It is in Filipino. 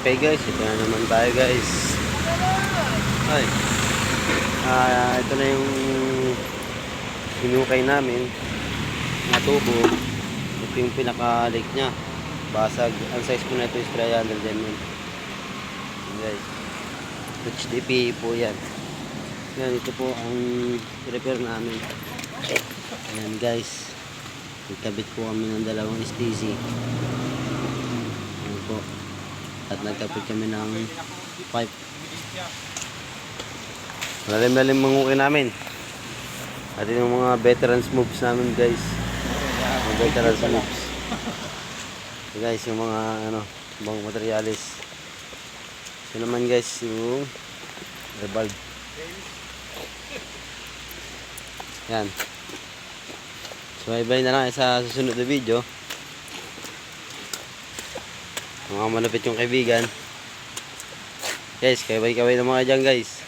Okay guys, ito na naman tayo guys. Ay. Ito na yung hinukay namin na tubo. Ito yung pinaka-leak nya. Basag. Ang size po na ito is 300 mm. Guys. HDPE po yan. Yan, ito po ang repair namin. Ayan guys. Nagkabit po kami ng dalawang STC. Ayan po. At nagkabit kami ng pipe. Malalim-lalim mangukay namin. At yung mga veterans moves namin guys. Mga veterans moves. So guys, yung mga bang materialis. Ito naman guys, yung revolve. Yan. So bye-bye na lang sa susunod na video. Mga malapit yung kaibigan. Guys, kaway-kaway na mga dyan guys.